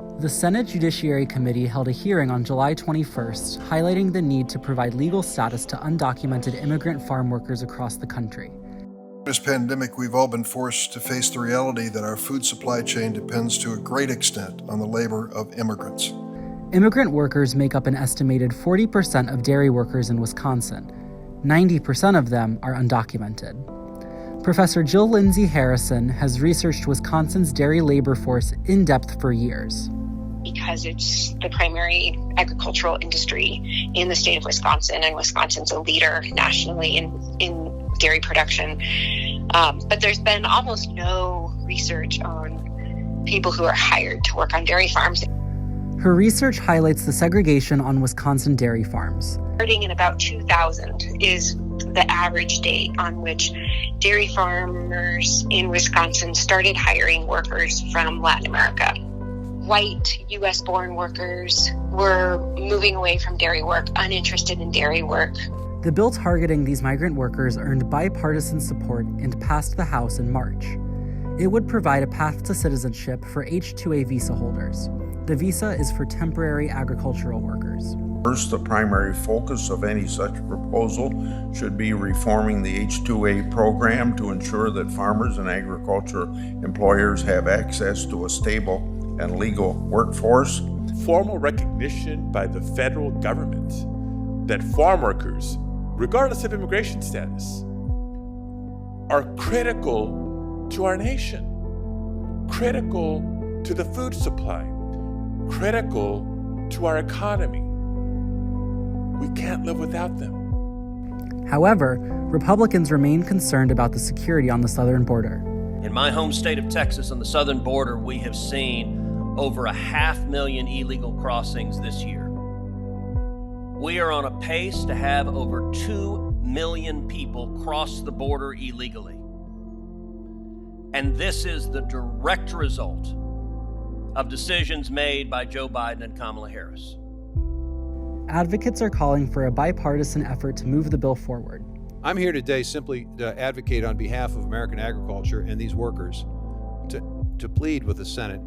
The Senate Judiciary Committee held a hearing on July 21st, highlighting the need to provide legal status to undocumented immigrant farm workers across the country. In this pandemic, we've all been forced to face the reality that our food supply chain depends to a great extent on the labor of immigrants. Immigrant workers make up an estimated 40% of dairy workers in Wisconsin. 90% of them are undocumented. Professor Jill Lindsay Harrison has researched Wisconsin's dairy labor force in depth for years. Because it's the primary agricultural industry in the state of Wisconsin, and Wisconsin's a leader nationally in dairy production. But there's been almost no research on people who are hired to work on dairy farms. Her research highlights the segregation on Wisconsin dairy farms. Starting in about 2000 is the average date on which dairy farmers in Wisconsin started hiring workers from Latin America. White U.S.-born workers were moving away from dairy work, uninterested in dairy work. The bill targeting these migrant workers earned bipartisan support and passed the House in March. It would provide a path to citizenship for H-2A visa holders. The visa is for temporary agricultural workers. First, the primary focus of any such proposal should be reforming the H-2A program to ensure that farmers and agriculture employers have access to a stable and legal workforce. Formal recognition by the federal government that farm workers, regardless of immigration status, are critical to our nation, critical to the food supply, critical to our economy. We can't live without them. However, Republicans remain concerned about the security on the southern border. In my home state of Texas, on the southern border, we have seen over 500,000 illegal crossings this year. We are on a pace to have over 2 million people cross the border illegally. And this is the direct result of decisions made by Joe Biden and Kamala Harris. Advocates are calling for a bipartisan effort to move the bill forward. I'm here today simply to advocate on behalf of American agriculture and these workers to plead with the Senate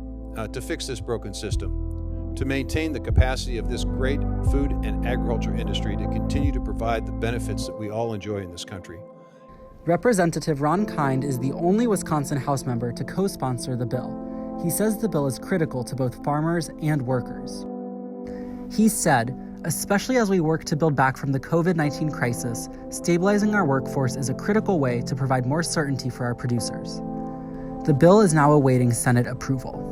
to fix this broken system, to maintain the capacity of this great food and agriculture industry to continue to provide the benefits that we all enjoy in this country. Representative Ron Kind is the only Wisconsin House member to co-sponsor the bill. He says the bill is critical to both farmers and workers. He said, especially as we work to build back from the COVID-19 crisis, stabilizing our workforce is a critical way to provide more certainty for our producers. The bill is now awaiting Senate approval.